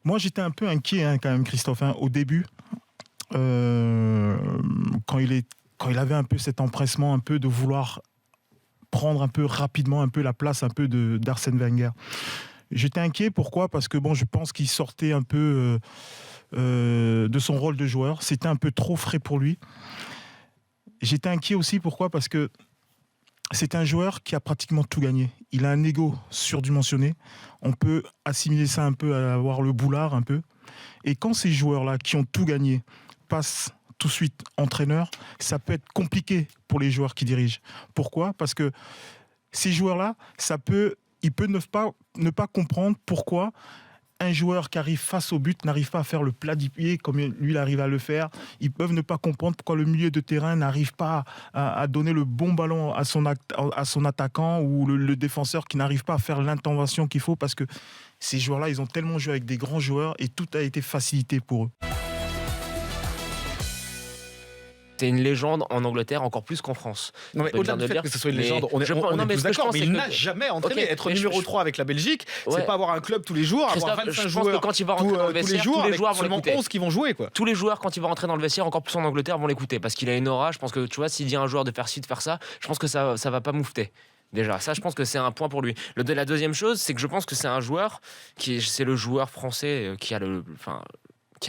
Moi, j'étais un peu inquiet quand même, Christophe, au début, quand il avait un peu cet empressement un peu de vouloir prendre un peu rapidement un peu la place un peu d'Arsène Wenger. J'étais inquiet, pourquoi ? Parce que je pense qu'il sortait un peu de son rôle de joueur. C'était un peu trop frais pour lui. J'étais inquiet aussi, pourquoi ? Parce que c'est un joueur qui a pratiquement tout gagné. Il a un ego surdimensionné. On peut assimiler ça un peu à avoir le boulard un peu. Et quand ces joueurs-là qui ont tout gagné passent tout de suite entraîneur, ça peut être compliqué pour les joueurs qui dirigent. Pourquoi ? Parce que ces joueurs-là, ils peuvent ne pas comprendre pourquoi un joueur qui arrive face au but n'arrive pas à faire le plat du pied comme lui il arrive à le faire. Ils peuvent ne pas comprendre pourquoi le milieu de terrain n'arrive pas à donner le bon ballon à son attaquant ou le défenseur qui n'arrive pas à faire l'intervention qu'il faut, parce que ces joueurs-là, ils ont tellement joué avec des grands joueurs et tout a été facilité pour eux. C'est une légende en Angleterre encore plus qu'en France. Non, mais au-delà du fait que ce soit une légende, on est tous d'accord, mais il n'a jamais entraîné. Être numéro 3 avec la Belgique, c'est pas avoir un club tous les jours, avoir 25 joueurs quand il va rentrer dans le vestiaire, tous les joueurs vont l'écouter. 11 qui vont jouer, quoi. Tous les joueurs, quand il va rentrer dans le vestiaire, encore plus en Angleterre, vont l'écouter parce qu'il a une aura. Je pense que, tu vois, s'il dit à un joueur de faire ci, de faire ça, je pense que ça va pas moufter. Déjà, ça, je pense que c'est un point pour lui. La deuxième chose, c'est que je pense que c'est un joueur c'est le joueur français qui a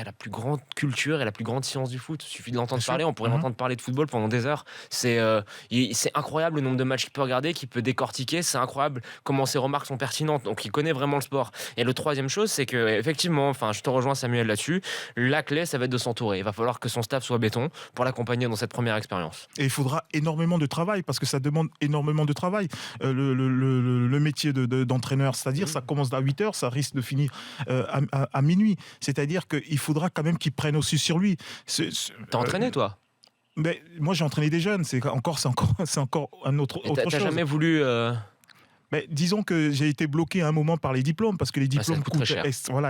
la plus grande culture et la plus grande science du foot. Il suffit de l'entendre parler, on pourrait l'entendre parler de football pendant des heures. C'est incroyable le nombre de matchs qu'il peut regarder, qu'il peut décortiquer. C'est incroyable comment ses remarques sont pertinentes. Donc il connaît vraiment le sport. Et le troisième chose, c'est que effectivement, je te rejoins Samuel là-dessus, la clé, ça va être de s'entourer. Il va falloir que son staff soit béton pour l'accompagner dans cette première expérience. Et il faudra énormément de travail, parce que ça demande énormément de travail. Le métier d'entraîneur, c'est-à-dire ça commence à 8h, ça risque de finir à minuit. C'est-à-dire qu'il faudra quand même qu'il prenne aussi sur lui. T'as entraîné, toi ? Mais moi, j'ai entraîné des jeunes. C'est encore un autre chose. T'as jamais voulu... Mais disons que j'ai été bloqué à un moment par les diplômes, parce que les diplômes coûtent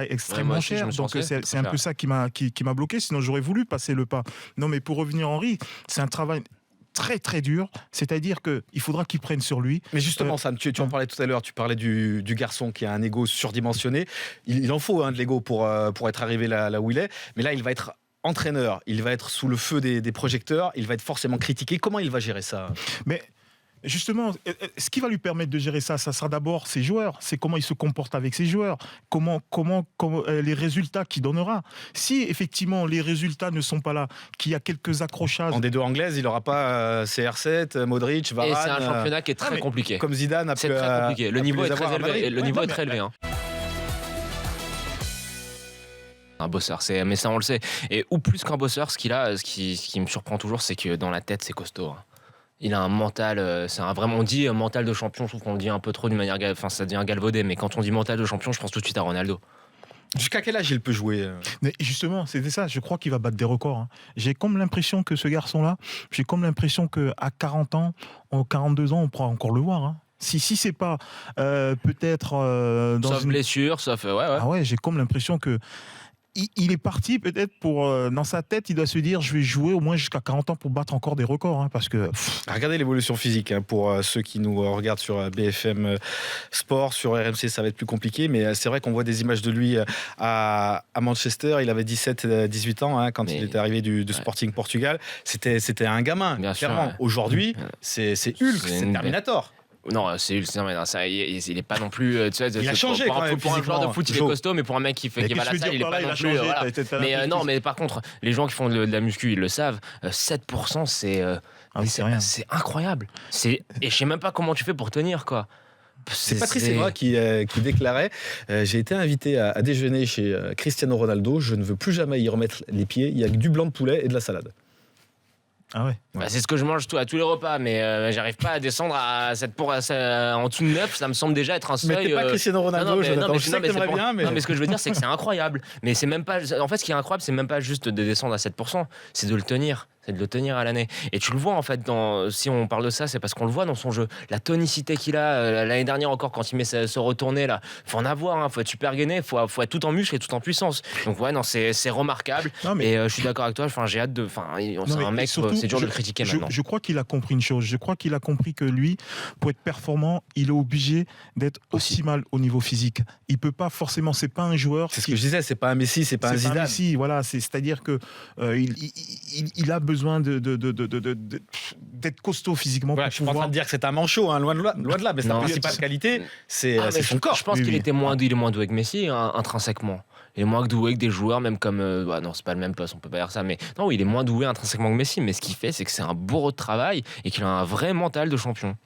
extrêmement cher. Donc c'est un peu ça qui m'a bloqué. Sinon, j'aurais voulu passer le pas. Non, mais pour revenir, Henri, c'est un travail très très dur, c'est-à-dire qu'il faudra qu'il prenne sur lui. Mais justement, Sam, tu en parlais tout à l'heure, tu parlais du garçon qui a un ego surdimensionné. Il en faut de l'ego pour être arrivé là où il est, mais là il va être entraîneur, il va être sous le feu des projecteurs, il va être forcément critiqué. Comment il va gérer ça ? Mais justement, ce qui va lui permettre de gérer ça sera d'abord ses joueurs. C'est comment il se comporte avec ses joueurs, comment les résultats qu'il donnera. Si effectivement les résultats ne sont pas là, qu'il y a quelques accrochages. En D2 anglaise, il n'aura pas CR7, Modric, Varane. Et c'est un championnat qui est très compliqué. Comme Zidane a pu. C'est très compliqué. Le niveau est très élevé. Le niveau est très élevé. Un bosseur, mais ça on le sait. Et ou plus qu'un bosseur, ce qui me surprend toujours, c'est que dans la tête, c'est costaud. Il a un mental, on dit mental de champion, je trouve qu'on le dit un peu trop d'une manière, ça devient galvaudé, mais quand on dit mental de champion, je pense tout de suite à Ronaldo. Jusqu'à quel âge il peut jouer ? Mais justement, c'était ça, je crois qu'il va battre des records. J'ai comme l'impression que ce garçon-là, qu'à 40 ans, 42 ans, on pourra encore le voir. Si c'est pas peut-être sauf blessure, sauf Ah ouais, j'ai comme l'impression que il est parti peut-être dans sa tête, il doit se dire je vais jouer au moins jusqu'à 40 ans pour battre encore des records, parce que... Regardez l'évolution physique pour ceux qui nous regardent sur BFM Sport, sur RMC ça va être plus compliqué, mais c'est vrai qu'on voit des images de lui à Manchester, il avait 17-18 ans quand il était arrivé du Sporting Portugal, c'était un gamin, bien clairement. Sûr, ouais. Aujourd'hui, c'est Hulk, c'est Terminator. Non, c'est il est pas non plus. Il a changé pour un joueur de foot, il est costaud, mais pour un mec qui va à la salle, il est pas non plus. Mais non, mais par contre, les gens qui font de la muscu, ils le savent. 7%, c'est incroyable. Et je sais même pas comment tu fais pour tenir, quoi. C'est Patrice Evra qui déclarait j'ai été invité à déjeuner chez Cristiano Ronaldo, je ne veux plus jamais y remettre les pieds, il y a que du blanc de poulet et de la salade. Ah ouais. C'est ce que je mange à tous les repas, mais j'arrive pas à descendre en dessous de 9, ça me semble déjà être un seuil. Mais t'es pas Cristiano Ronaldo, je sais que t'aimerais bien, mais... Non, mais ce que je veux dire, c'est que c'est incroyable. Mais c'est même pas... En fait, ce qui est incroyable, c'est même pas juste de descendre à 7%, c'est de le tenir. c'est de le tenir à l'année. Et tu le vois en fait, si on parle de ça, c'est parce qu'on le voit dans son jeu. La tonicité qu'il a, l'année dernière encore, quand il met se retourner là, faut en avoir, hein, faut être super gainé, faut être tout en muscle et tout en puissance. Donc ouais, non, c'est remarquable. Non, mais... Et je suis d'accord avec toi, j'ai hâte de... c'est un mec, surtout, c'est dur de le critiquer maintenant. Je crois qu'il a compris une chose, je crois qu'il a compris que lui, pour être performant, il est obligé d'être aussi mal au niveau physique. Il peut pas forcément, c'est pas un joueur... C'est ce que je disais, c'est pas un Messi, c'est pas un Zidane. Messi, voilà, c'est-à-dire que il a besoin d'être costaud physiquement. Voilà, je suis pas en train de dire que c'est un manchot, hein, loin de là, mais sa principale qualité, c'est son corps. Je pense qu'il est moins doué que Messi, hein, intrinsèquement. Il est moins doué que des joueurs, même comme... non, c'est pas le même poste, on peut pas dire ça, mais non, il est moins doué intrinsèquement que Messi, mais ce qu'il fait, c'est que c'est un bourreau de travail et qu'il a un vrai mental de champion.